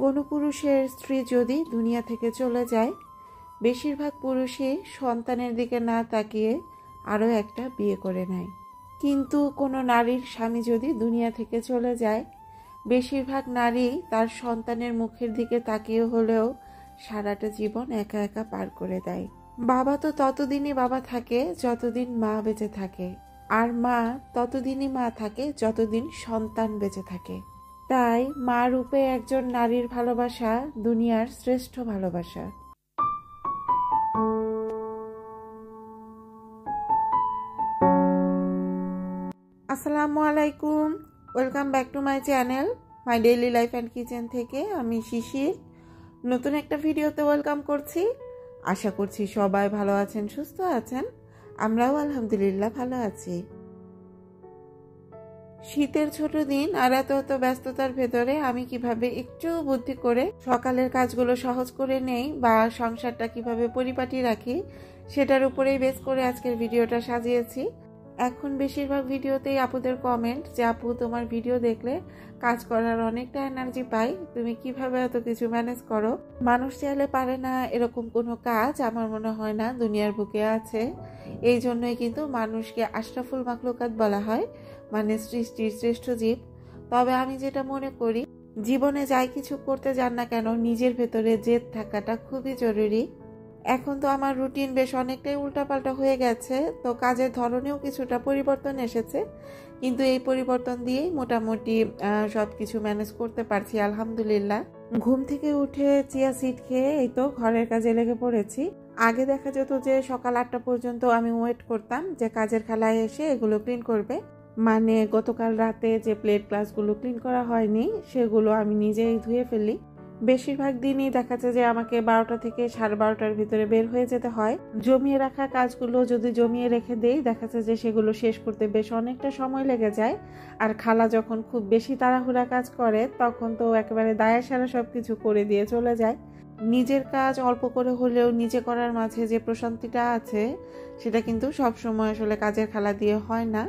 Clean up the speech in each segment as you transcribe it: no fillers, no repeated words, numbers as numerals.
কোনো পুরুষের স্ত্রী যদি দুনিয়া থেকে চলে যায়, বেশিরভাগ পুরুষই সন্তানের দিকে না তাকিয়ে আরও একটা বিয়ে করে নেয়। কিন্তু কোনো নারীর স্বামী যদি দুনিয়া থেকে চলে যায়, বেশিরভাগ নারী তার সন্তানের মুখের দিকে তাকিয়ে হলেও সারাটা জীবন একা একা পার করে দেয়। বাবা তো ততদিনই বাবা থাকে যতদিন মা বেঁচে থাকে, আর মা ততদিনই মা থাকে যতদিন সন্তান বেঁচে থাকে। তাই মা রূপে একজন নারীর ভালোবাসা দুনিয়ার শ্রেষ্ঠ ভালোবাসা। আসসালামু আলাইকুম, welcome back to my channel my daily life and kitchen থেকে আমি শিশির নতুন একটা ভিডিওতে ওয়েলকাম করছি। আশা করছি সবাই ভালো আছেন, সুস্থ আছেন। আমরাও আলহামদুলিল্লাহ ভালো আছি। শীতের ছোট দিন আর এত ব্যস্ততার ভেতরে আমি কিভাবে একটু বুদ্ধি করে সকালের কাজগুলো সহজ করে নেই বা সংসারটা কিভাবে পরিপাটি রাখি, সেটার উপরেই বেস করে আজকের ভিডিওটা সাজিয়েছি। এখন বেশিরভাগ ভিডিওতেই আপুদের কমেন্ট যে আপু তোমার ভিডিও দেখলে কাজ করার অনেকটা এনার্জি পাই, তুমি কিভাবে এত কিছু ম্যানেজ করো। মানুষ চাইলে পারে না এরকম কোনো কাজ আমার মনে হয় না দুনিয়ার বুকে আছে। এই জন্যই কিন্তু মানুষকে আশরাফুল মাখলুকাত বলা হয়, মানে সৃষ্টির শ্রেষ্ঠ জীব। তবে আমি যেটা মনে করি, জীবনে যাই কিছু করতে যান না কেন নিজের ভেতরে জেদ থাকাটা খুবই জরুরি। এখন তো আমার রুটিন বেশ অনেকটাই উল্টাপাল্টা হয়ে গেছে, তো কাজের ধরনেও কিছুটা পরিবর্তন এসেছে, কিন্তু এই পরিবর্তন দিয়েই মোটামুটি সব কিছু ম্যানেজ করতে পারছি আলহামদুলিল্লাহ। ঘুম থেকে উঠে চিয়া সিড খেয়ে এই তো ঘরের কাজে লেগে পড়েছি। আগে দেখা যেত যে সকাল 8টা পর্যন্ত আমি ওয়েট করতাম যে কাজের খালায় এসে এগুলো ক্লিন করবে, মানে গতকাল রাতে যে প্লেট গ্লাসগুলো ক্লিন করা হয়নি সেগুলো আমি নিজেই ধুয়ে ফেলি। বেশিরভাগ দিনই দেখা যায় যে আমাকে 12টা থেকে 12:30টার ভিতরে বের হয়ে যেতে হয়। জমিয়ে রাখা কাজগুলো যদি জমিয়ে রেখে দেই, দেখা যায় যে সেগুলো শেষ করতে বেশ অনেকটা সময় লেগে যায়। আর খালা যখন খুব বেশি তাড়াহুড়া কাজ করে তখন তো একেবারে দায়া সারা সব কিছু করে দিয়ে চলে যায়। নিজের কাজ অল্প করে হলেও নিজে করার মাঝে যে প্রশান্তিটা আছে সেটা কিন্তু সব সময় আসলে কাজের খালা দিয়ে হয় না,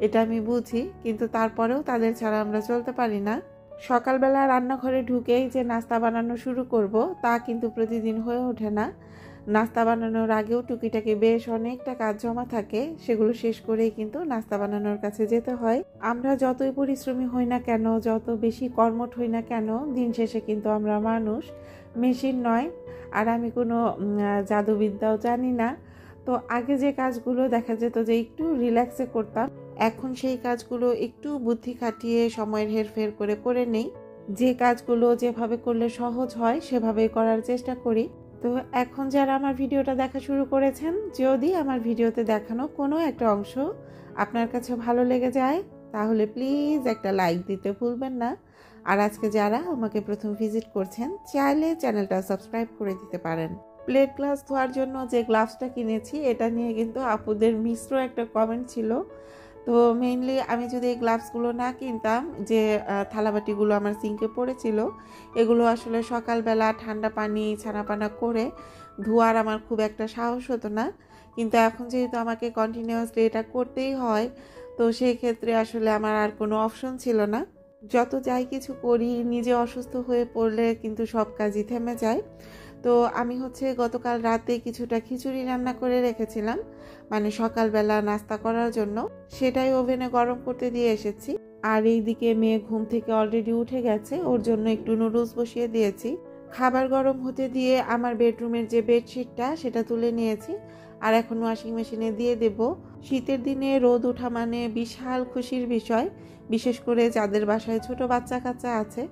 এটা আমি বুঝি। কিন্তু তারপরেও তাদের ছাড়া আমরা চলতে পারি না। সকালবেলা রান্নাঘরে ঢুকেই যে নাস্তা বানানো শুরু করব তা কিন্তু প্রতিদিন হয়ে ওঠে না। নাস্তা বানানোর আগেও টুকিটাকি বেশ অনেকটা কাজ জমা থাকে, সেগুলো শেষ করেই কিন্তু নাস্তা বানানোর কাছে যেতে হয়। আমরা যতই পরিশ্রমী হই না কেন, যত বেশি কর্মঠ হই না কেন, দিন শেষে কিন্তু আমরা মানুষ, মেশিন নয়। আর আমি কোনো জাদুবিদ্যাও জানি না। তো আগে যে কাজগুলো দেখা যেত যে একটু রিল্যাক্সে করতাম, এখন সেই কাজগুলো একটু বুদ্ধি খাটিয়ে সময়ের হেরফের করে নেই। যে কাজগুলো যেভাবে করলে সহজ হয় সেভাবেই করার চেষ্টা করি। তো এখন যারা আমার ভিডিওটা দেখা শুরু করেছেন, যদি আমার ভিডিওতে দেখানো কোনো একটা অংশ আপনার কাছে ভালো লেগে যায় তাহলে প্লিজ একটা লাইক দিতে ভুলবেন না। আর আজকে যারা আমাকে প্রথম ভিজিট করছেন, চাইলে চ্যানেলটা সাবস্ক্রাইব করে দিতে পারেন। প্লেট গ্লাস ধোয়ার জন্য যে গ্লাভসটা কিনেছি এটা নিয়ে কিন্তু আপুদের মিশ্র একটা কমেন্ট ছিল। তো মেইনলি আমি যদি এই গ্লাভসগুলো না কিনতাম, যে থালাবাটিগুলো আমার সিঙ্কে পড়েছিল, এগুলো আসলে সকালবেলা ঠান্ডা পানি ছানাপানা করে ধোয়ার আমার খুব একটা সাহস হতো না। কিন্তু এখন যেহেতু আমাকে কন্টিনিউয়াসলি এটা করতেই হয়, তো সেই ক্ষেত্রে আসলে আমার আর কোনো অপশন ছিল না। যত যাই কিছু করি, নিজে অসুস্থ হয়ে পড়লে কিন্তু সব কাজই থেমে যায়। তো আমি গতকাল রাতে কিছুটা খিচুড়ি রান্না করে রেখেছিলাম, মানে সকালবেলা নাস্তা করার জন্য, সেটাই ওভেনে গরম করতে দিয়ে এসেছি। আর এইদিকে মেয়ে ঘুম থেকে অলরেডি উঠে গেছে, ওর জন্য একটু নুডলস বসিয়ে দিয়েছি। খাবার গরম হতে দিয়ে আমার বেডরুমের যে বেডশিটটা সেটা তুলে নিয়েছি, আর এখন ওয়াশিং মেশিনে দিয়ে দেব। শীতের দিনে রোদ ওঠা মানে বিশাল খুশির বিষয়, বিশেষ করে যাদের বাসায় ছোট বাচ্চা কাচ্চা আছে।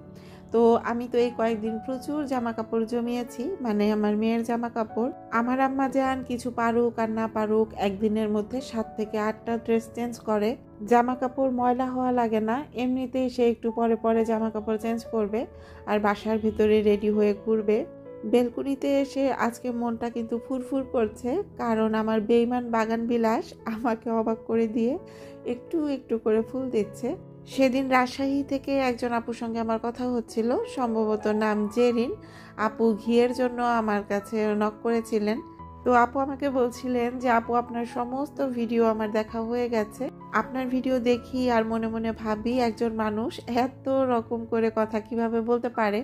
তো আমি তো এই কয়েকদিন প্রচুর জামা কাপড় জমিয়েছি, মানে আমার মেয়ের জামা কাপড়। আমার আম্মা যান কিছু পারুক আর না পারুক একদিনের মধ্যে 7 থেকে 8টা ড্রেস চেঞ্জ করে। জামা কাপড় ময়লা হওয়া লাগে না, এমনিতেই সে একটু পরে পরে জামা কাপড় চেঞ্জ করবে আর বাসার ভিতরে রেডি হয়ে ঘুরবে। বেলকুনিতে এসে আজকে মনটা কিন্তু ফুরফুর করছে, কারণ আমার বেইমান বাগান বিলাস আমাকে অবাক করে দিয়ে একটু একটু করে ফুল দিচ্ছে। সেদিন রাজশাহী থেকে একজন আপুর সঙ্গে আমার কথা হচ্ছিল, সম্ভবত নাম জেরিন আপু। ঘিয়ের জন্য আমার কাছে নক করেছিলেন। তো আপু আমাকে বলছিলেন যে আপু আপনার সমস্ত ভিডিও আমার দেখা হয়ে গেছে, আপনার ভিডিও দেখি আর মনে মনে ভাবি একজন মানুষ এত রকম করে কথা কিভাবে বলতে পারে।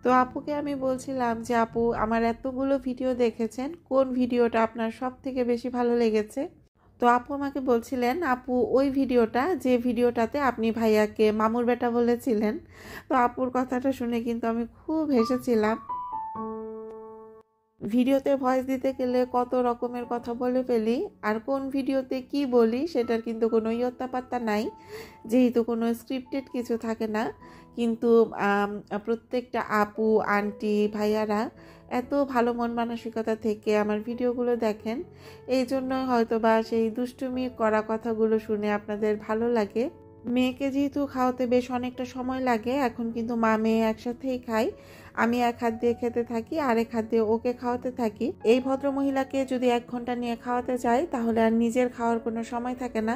তো আপুকে আমি বলছিলাম যে আপু, আমার এতগুলো ভিডিও দেখেছেন, কোন ভিডিওটা আপনার সব থেকে বেশি ভালো লেগেছে? তো আপু আমাকে বলছিলেন, আপু ওই ভিডিওটা যে ভিডিওটাতে আপনি ভাইয়াকে মামুর বেটা বলেছিলেন। তো আপুর কথাটা শুনে কিন্তু আমি খুব হেসেছিলাম। ভিডিওতে ভয়েস দিতে গেলে কত রকমের কথা বলে ফেলি, আর কোন ভিডিওতে কি বলি সেটার কিন্তু কোনো ইয়ত্তা পাত্তা নাই, যেহেতু কোনো স্ক্রিপ্টেড কিছু থাকে না। কিন্তু প্রত্যেকটা আপু, আন্টি, ভাইয়ারা এত ভালো মন মানসিকতা থেকে আমার ভিডিওগুলো দেখেন, এই জন্য হয়তো বা সেই দুষ্টুমি করা কথাগুলো শুনে আপনাদের ভালো লাগে। মেয়েকে যেহেতু খাওয়াতে বেশ অনেকটা সময় লাগে, এখন কিন্তু মা মেয়ে একসাথেই খাই। আমি এক হাত দিয়ে খেতে থাকি, আরেক হাত দিয়ে ওকে খাওয়াতে থাকি। এই ভদ্র মহিলাকে যদি 1 ঘন্টা নিয়ে খাওয়াতে চাই তাহলে আর নিজের খাওয়ার কোনো সময় থাকে না।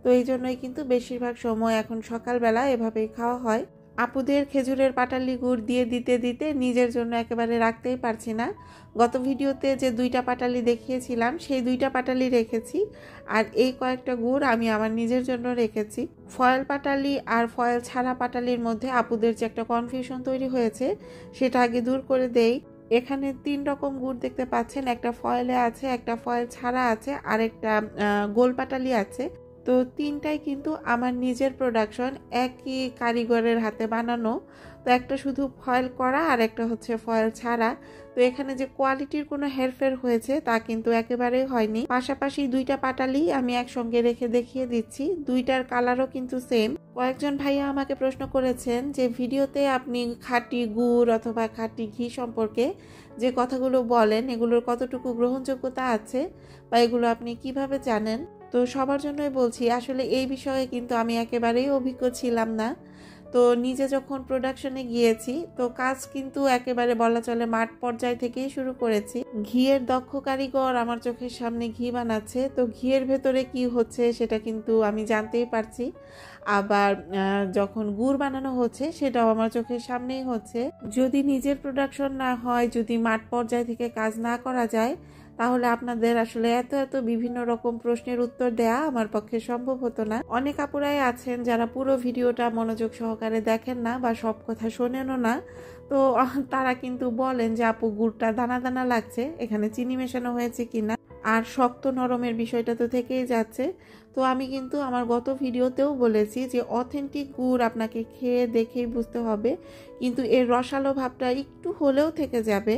তো এই জন্যই কিন্তু বেশিরভাগ সময় এখন সকালবেলা এভাবেই খাওয়া হয়। আপুদের খেজুরের পাটালি গুড় দিয়ে দিতে দিতে নিজের জন্য একেবারে রাখতেই পারছি না। গত ভিডিওতে যে 2টা পাটালি দেখিয়েছিলাম সেই 2টা পাটালি রেখেছি, আর এই কয়েকটা গুড় আমি আমার নিজের জন্য রেখেছি। ফয়েল পাটালি আর ফয়েল ছাড়া পাটালির মধ্যে আপুদের যে একটা কনফিউশন তৈরি হয়েছে সেটা আগে দূর করে দেই। এখানে 3 রকম গুড় দেখতে পাচ্ছেন, একটা ফয়েলে আছে, একটা ফয়েল ছাড়া আছে, আর একটা গোল পাটালি আছে। তো 3টাই কিন্তু আমার নিজের প্রোডাকশন, একই কারিগরের হাতে বানানো। তো একটা শুধু ফয়েল করা আর একটা হচ্ছে ফয়েল ছাড়া। তো এখানে যে কোয়ালিটির কোনো হেরফের হয়েছে তা কিন্তু একেবারেই হয়নি। পাশাপাশি 2টা পাটালি আমি একসঙ্গে রেখে দেখিয়ে দিচ্ছি, 2টার কালারও কিন্তু সেম। কয়েকজন ভাইয়া আমাকে প্রশ্ন করেছেন যে ভিডিওতে আপনি খাঁটি গুড় অথবা খাঁটি ঘি সম্পর্কে যে কথাগুলো বলেন এগুলোর কতটুকু গ্রহণযোগ্যতা আছে, বা এগুলো আপনি কিভাবে জানেন? তো সবার জন্যই বলছি, আসলে এই বিষয়ে কিন্তু আমি একেবারেই অভিজ্ঞ ছিলাম না। তো নিজে যখন প্রোডাকশনে গিয়েছি তো কাজ কিন্তু একেবারে বলা চলে মাঠ পর্যায় থেকেই শুরু করেছি। ঘিয়ের দক্ষ কারিগর আমার চোখের সামনে ঘি বানাচ্ছে, তো ঘিয়ের ভেতরে কি হচ্ছে সেটা কিন্তু আমি জানতেই পারছি। আবার যখন গুড় বানানো হচ্ছে সেটাও আমার চোখের সামনেই হচ্ছে। যদি নিজের প্রোডাকশন না হয়, যদি মাঠ পর্যায় থেকে কাজ না করা যায়, তাহলে আপনাদের আসলে এত এত বিভিন্ন রকম প্রশ্নের উত্তর দেয়া আমার পক্ষে সম্ভব হতো না। অনেক আপুরাই আছেন যারা পুরো ভিডিওটা মনোযোগ সহকারে দেখেন না বা সব কথা শোনেনও না। তো তারা কিন্তু বলেন যে আপু গুড়টা দানা দানা লাগছে, এখানে চিনি মেশানো হয়েছে কিনা, আর শক্ত নরমের বিষয়টা তো থেকেই যাচ্ছে। তো আমি কিন্তু আমার গত ভিডিওতেও বলেছি যে অথেন্টিক গুড় আপনাকে খেয়ে দেখেই বুঝতে হবে, কিন্তু এর রসালো ভাবটা একটু হলেও থেকে যাবে।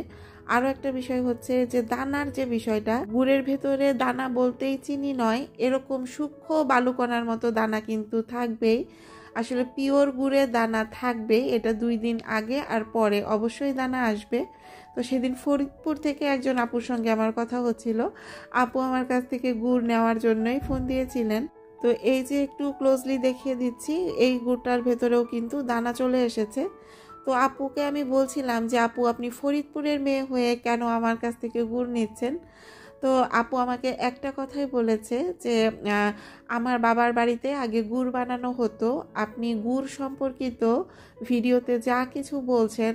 আরও একটা বিষয় হচ্ছে যে দানার যে বিষয়টা, গুড়ের ভেতরে দানা বলতেই চিনি নয়, এরকম সূক্ষ্ম বালুকণার মতো দানা কিন্তু থাকবেই। আসলে পিওর গুড়ে দানা থাকবে, এটা 2 দিন আগে আর পরে অবশ্যই দানা আসবে। তো সেদিন ফরিদপুর থেকে একজন আপুর সঙ্গে আমার কথা হচ্ছিল, আপু আমার কাছ থেকে গুড় নেওয়ার জন্যই ফোন দিয়েছিলেন। তো এই যে একটু ক্লোজলি দেখিয়ে দিচ্ছি, এই গুড়টার ভেতরেও কিন্তু দানা চলে এসেছে। তো আপুকে আমি বলছিলাম যে আপু, আপনি ফরিদপুরের মেয়ে হয়ে কেন আমার কাছ থেকে গুড় নিচ্ছেন? তো আপু আমাকে একটা কথাই বলেছে যে আমার বাবার বাড়িতে আগে গুড় বানানো হতো, আপনি গুড় সম্পর্কিত ভিডিওতে যা কিছু বলছেন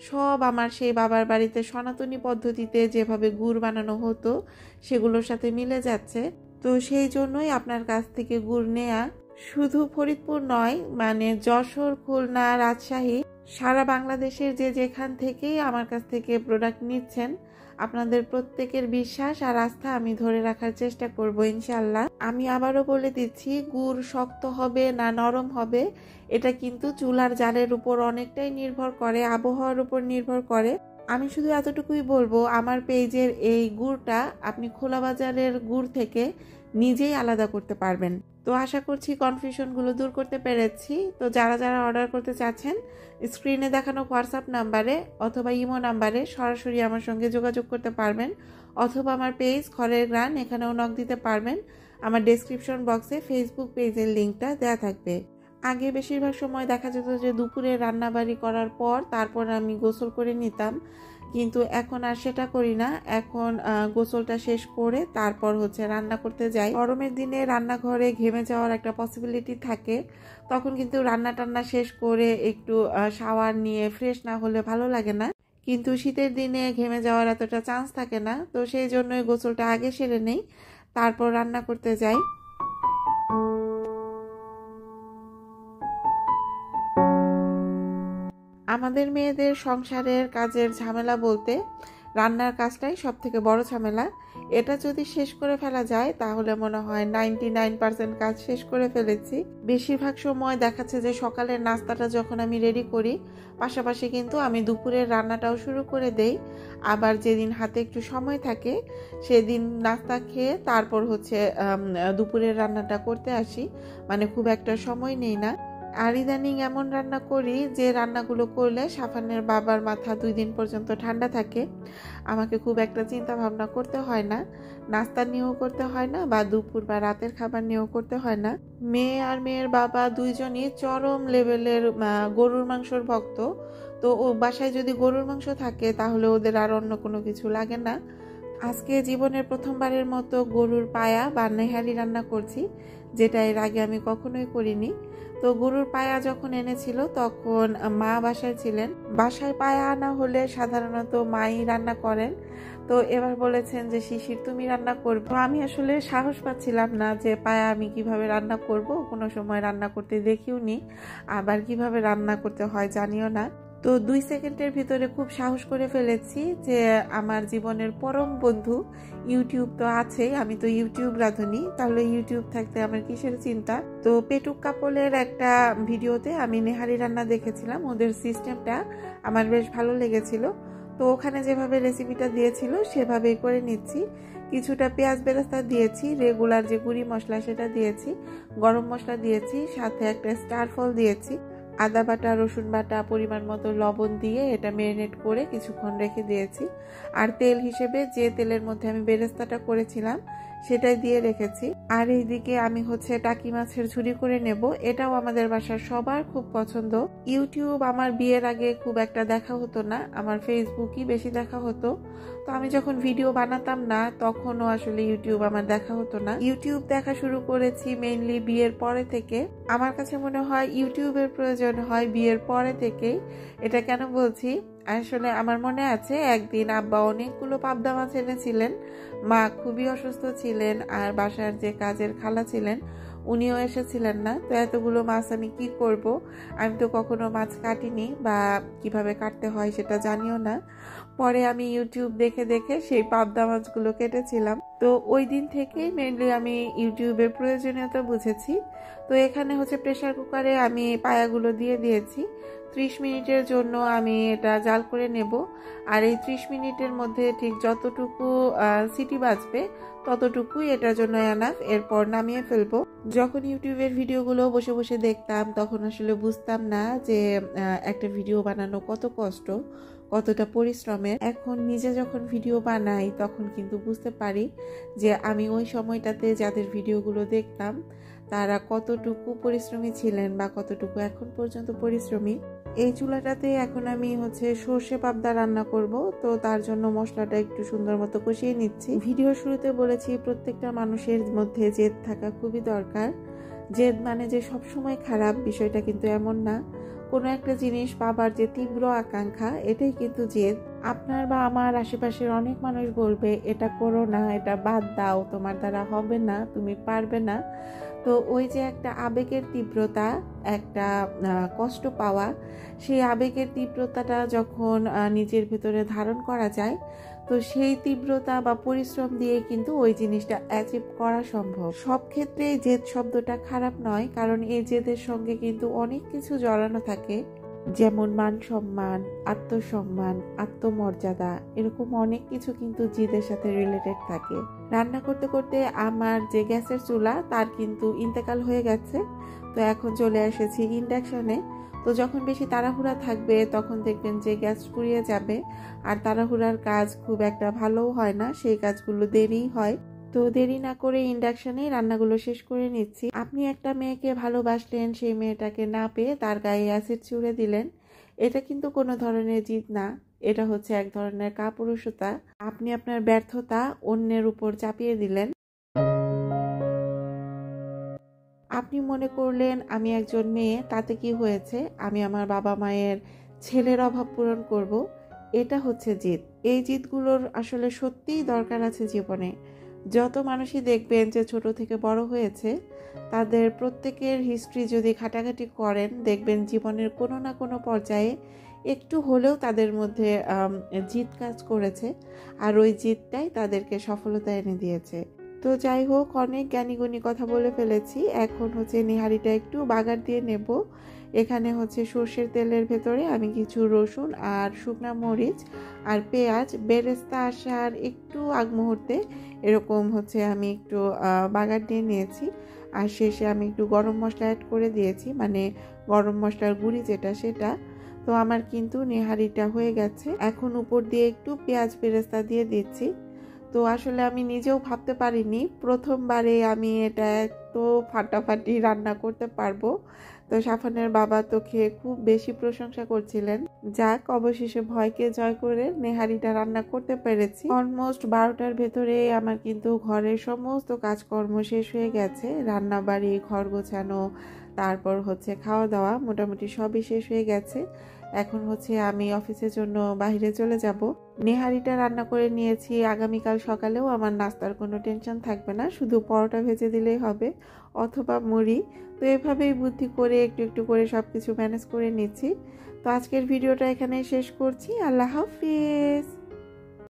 সব আমার সেই বাবার বাড়িতে সনাতনী পদ্ধতিতে যেভাবে গুড় বানানো হতো সেগুলোর সাথে মিলে যাচ্ছে। তো সেই জন্যই আপনার কাছ থেকে গুড় নেয়া। শুধু ফরিদপুর নয়, মানে যশোর, খুলনা, রাজশাহী, সারা বাংলাদেশের যে যেখান থেকেই আমার কাছ থেকে প্রোডাক্ট নিচ্ছেন, আপনাদের প্রত্যেকের বিশ্বাস আর আস্থা আমি ধরে রাখার চেষ্টা করব ইনশাল্লাহ। আমি আবারও বলে দিচ্ছি, গুড় শক্ত হবে না নরম হবে এটা কিন্তু চুলার জালের উপর অনেকটাই নির্ভর করে, আবহাওয়ার উপর নির্ভর করে। আমি শুধু এতটুকুই বলবো, আমার পেজের এই গুড়টা আপনি খোলা বাজারের গুড় থেকে নিজেই আলাদা করতে পারবেন। তো আশা করছি কনফিউশনগুলো দূর করতে পেরেছি। তো যারা যারা অর্ডার করতে চাচ্ছেন স্ক্রিনে দেখানো হোয়াটসঅ্যাপ নাম্বারে অথবা ইমো নাম্বারে সরাসরি আমার সঙ্গে যোগাযোগ করতে পারবেন, অথবা আমার পেজ ঘরের গ্রান, এখানেও নক দিতে পারবেন। আমার ডেসক্রিপশন বক্সে ফেসবুক পেজের লিঙ্কটা দেওয়া থাকবে। আগে বেশিরভাগ সময় দেখা যেত যে দুপুরে রান্নাবাড়ি করার পর তারপর আমি গোসল করে নিতাম, কিন্তু এখন আর সেটা করি না। এখন গোসলটা শেষ করে তারপর হচ্ছে রান্না করতে যাই। গরমের দিনে রান্নাঘরে ঘেমে যাওয়ার একটা পসিবিলিটি থাকে, তখন কিন্তু রান্না টান্না শেষ করে একটু শাওয়ার নিয়ে ফ্রেশ না হলে ভালো লাগে না। কিন্তু শীতের দিনে ঘেমে যাওয়ার এতটা চান্স থাকে না, তো সেই জন্যই গোসলটা আগে সেরে নেই, তারপর রান্না করতে যাই। আমাদের মেয়েদের সংসারের কাজের ঝামেলা বলতে রান্নার কাজটাই সব থেকে বড় ঝামেলা। এটা যদি শেষ করে ফেলা যায় তাহলে মনে হয় 99% কাজ শেষ করে ফেলেছি। বেশিরভাগ সময় দেখাচ্ছে যে সকালের নাস্তাটা যখন আমি রেডি করি, পাশাপাশি কিন্তু আমি দুপুরের রান্নাটাও শুরু করে দেই। আবার যেদিন হাতে একটু সময় থাকে সেদিন নাস্তা খেয়ে তারপর হচ্ছে দুপুরের রান্নাটা করতে আসি, মানে খুব একটা সময় নেই না। আর ইদানিং এমন রান্না করি যে রান্নাগুলো করলে সাফানের বাবার মাথা 2 দিন পর্যন্ত ঠান্ডা থাকে। আমাকে খুব একটা চিন্তা ভাবনা করতে হয় না, নাস্তা নিয়েও করতে হয় না বা দুপুর বা রাতের খাবার নিয়েও করতে হয় না। মেয়ে আর মেয়ের বাবা দুইজনই চরম লেভেলের গরুর মাংসর ভক্ত। তো ও বাসায় যদি গরুর মাংস থাকে তাহলে ওদের আর অন্য কোনো কিছু লাগে না। আজকে জীবনের প্রথমবারের মতো গরুর পায়া বা নেহারি রান্না করছি, যেটা এর আগে আমি কখনোই করিনি। তো গরুর পায়া যখন এনেছিল তখন মা বাসায় ছিলেন। বাসায় পায়া আনা হলে সাধারণত মাই রান্না করেন। তো এবার বলেছেন যে শিশির তুমি রান্না করবে। আমি আসলে সাহস পাচ্ছিলাম না যে পায়া আমি কিভাবে রান্না করব, কোনো সময় রান্না করতে দেখিও নি, আবার কিভাবে রান্না করতে হয় জানিও না। তো 2 সেকেন্ডের ভিতরে খুব সাহস করে ফেলেছি যে আমার জীবনের পরম বন্ধু ইউটিউব তো আছেই, আমি তো ইউটিউব রাঁধুনি, তাহলে ইউটিউব থাকতে আমার কিসের চিন্তা। তো পেটুক কাপলের একটা ভিডিওতে আমি নেহারি রান্না দেখেছিলাম, ওদের সিস্টেমটা আমার বেশ ভালো লেগেছিল। তো ওখানে যেভাবে রেসিপিটা দিয়েছিল সেভাবেই করে নিচ্ছি। কিছুটা পেঁয়াজ বেরেস্তা দিয়েছি, রেগুলার যে গুঁড়ি মশলা সেটা দিয়েছি, গরম মশলা দিয়েছি, সাথে একটা স্টার ফল দিয়েছি, আদা বাটা রসুন বাটা পরিমাণ মতো লবণ দিয়ে এটা ম্যারিনেট করে কিছুক্ষণ রেখে দিয়েছি। আর তেল হিসেবে যে তেলের মধ্যে আমি বেরেস্তাটা করেছিলাম সেটাই দিয়ে রেখেছি। আর এইদিকে আমি হচ্ছে টাকি মাছের ঝুরি করে নেব, এটাও আমাদের বাসার সবার খুব পছন্দ। ইউটিউব আমার বিয়ের আগে খুব একটা দেখা হতো না, আমার ফেসবুকই বেশি দেখা হতো। তো আমি যখন ভিডিও বানাতাম না তখনও আসলে ইউটিউব আমার দেখা হতো না। ইউটিউব দেখা শুরু করেছি মেইনলি বিয়ের পরে থেকে। আমার কাছে মনে হয় ইউটিউবের প্রয়োজন হয় বিয়ের পরে থেকেই। এটা কেন বলছি, আসলে আমার মনে আছে একদিন আব্বা অনেকগুলো পাবদা মাছ এনেছিলেন। মা খুবই অসুস্থ ছিলেন আর বাসার যে কাজের খালা ছিলেন উনিও এসেছিলেন না। তো এতগুলো মাছ আমি কি করব, আমি তো কখনো মাছ কাটিনি বা কিভাবে কাটতে হয় সেটা জানিও না। পরে আমি ইউটিউব দেখে দেখে সেই পাবদা মাছগুলো কেটেছিলাম। তো ওই দিন থেকেই মেইনলি আমি ইউটিউবের প্রয়োজনীয়তা বুঝেছি। তো এখানে হচ্ছে প্রেসার কুকারে আমি পায়াগুলো দিয়ে দিয়েছি। 30 মিনিটের জন্য আমি এটা জাল করে নেব। আর এই 30 মিনিটের মধ্যে ঠিক যতটুকু সিটি বাজবে ততটুকুই এটার জন্য এনাফ। এরপর নামিয়ে ফেলবো। যখন ইউটিউবের ভিডিওগুলো বসে বসে দেখতাম তখন আসলে বুঝতাম না যে একটা ভিডিও বানানো কত কষ্ট, কতটা পরিশ্রমের। এখন নিজে যখন ভিডিও বানাই তখন কিন্তু বুঝতে পারি যে আমি ওই সময়টাতে যাদের ভিডিওগুলো দেখতাম তারা কতটুকু পরিশ্রমী ছিলেন বা কতটুকু এখন পর্যন্ত পরিশ্রমী। এই চুলাটাতে এখন আমি হচ্ছে সর্ষে পাবদা রান্না করব। তো তার জন্য মশলাটা একটু সুন্দর মতো কষিয়ে নিচ্ছি। ভিডিও শুরুতে বলেছি প্রত্যেকটা মানুষের মধ্যে জেদ থাকা খুবই দরকার। জেদ মানে যে সবসময় খারাপ বিষয়টা কিন্তু এমন না। কোনো একটা জিনিস পাবার যে তীব্র আকাঙ্ক্ষা, এটাই কিন্তু জেদ। আপনার বা আমার আশেপাশের অনেক মানুষ বলবে এটা করো না, এটা বাদ দাও, তোমার দ্বারা হবে না, তুমি পারবে না। তো ওই যে একটা আবেগের তীব্রতা, একটা কষ্ট পাওয়া, সেই আবেগের তীব্রতাটা যখন নিজের ভেতরে ধারণ করা যায় তো সেই তীব্রতা বা পরিশ্রম দিয়ে কিন্তু ওই জিনিসটা অ্যাচিভ করা সম্ভব। সব ক্ষেত্রেই জেদ শব্দটা খারাপ নয়, কারণ এই জেদের সঙ্গে কিন্তু অনেক কিছু জড়ানো থাকে, যেমন মান সম্মান, আত্মসম্মান, আত্মমর্যাদা, এরকম অনেক কিছু কিন্তু জিদের সাথে রিলেটেড থাকে। রান্না করতে করতে আমার যে গ্যাসের চুলা তার কিন্তু ইন্তেকাল হয়ে গেছে। তো এখন চলে এসেছি ইন্ডাকশনে। তো যখন বেশি তাড়াহুড়া থাকবে তখন দেখবেন যে গ্যাস ফুরিয়ে যাবে, আর তাড়াহুড়ার কাজ খুব একটা ভালোও হয় না, সেই কাজগুলো দেরিই হয়। তো দেরি না করে ইন্ডাকশনেই রান্নাগুলো শেষ করে নিচ্ছি। আপনি একটা মেয়েকে ভালোবাসলেন, সেই মেয়েটাকে না পেয়ে তার গায়ে অ্যাসিড ছুঁড়ে দিলেন, এটা কিন্তু কোনো ধরনের জিদ না, এটা হচ্ছে এক ধরনের কাপুরুষতা। আপনি আপনার ব্যর্থতা অন্যের উপর চাপিয়ে দিলেন। আপনি মনে করলেন আমি একজন মেয়ে, তাতে কি হয়েছে, আমি আমার বাবা মায়ের ছেলের অভাব পূরণ করব, এটা হচ্ছে জিদ। এই জিদগুলোর আসলে সত্যিই দরকার আছে জীবনে। যত মানুষই দেখবেন যে ছোট থেকে বড় হয়েছে, তাদের প্রত্যেকের হিস্ট্রি যদি ঘাটাঘাটি করেন দেখবেন জীবনের কোনো না কোনো পর্যায়ে একটু হলেও তাদের মধ্যে জিদ কাজ করেছে, আর ওই জিদটাই তাদেরকে সফলতা এনে দিয়েছে। তো যাই হোক, অনেক জ্ঞানীগুণী কথা বলে ফেলেছি। এখন হচ্ছে নেহারিটা একটু বাগার দিয়ে নেব। এখানে হচ্ছে সর্ষের তেলের ভেতরে আমি কিছু রসুন আর শুকনা মরিচ আর পেঁয়াজ বেরেস্তা আসার একটু আগ মুহূর্তে এরকম হচ্ছে আমি একটু বাগার দিয়ে নিয়েছি। আর শেষে আমি একটু গরম মশলা অ্যাড করে দিয়েছি, মানে গরম মশলার গুঁড়ি যেটা সেটা। তো আমার কিন্তু নেহারিটা হয়ে গেছে। এখন উপর দিয়ে একটু পেঁয়াজ বেরেস্তা দিয়ে দিচ্ছি। তো আসলে আমি নিজেও ভাবতে পারিনি প্রথমবারে আমি এটা এত ফাটাফাটি রান্না করতে পারবো। তো সাফনের বাবা তো খেয়ে খুব বেশি প্রশংসা করছিলেন। যাক, অবশেষে ভয়কে জয় করে নেহারিটা রান্না করতে পেরেছি। অলমোস্ট 12টার ভেতরে আমার কিন্তু ঘরের সমস্ত কাজকর্ম শেষ হয়ে গেছে। রান্না বাড়ি, ঘর গোছানো, তারপর হচ্ছে খাওয়া দাওয়া, মোটামুটি সবই শেষ হয়ে গেছে। এখন হচ্ছে আমি অফিসের জন্য বাইরে চলে যাব। নেহারিটা রান্না করে নিয়েছি, আগামীকাল সকালেও আমার নাস্তার কোনো টেনশন থাকবে না, শুধু পরোটা ভেজে দিলেই হবে অথবা মুড়ি। তো এভাবেই বুদ্ধি করে একটু একটু করে সব কিছু ম্যানেজ করে নিচ্ছি। তো আজকের ভিডিওটা এখানেই শেষ করছি। আল্লাহ হাফিজ।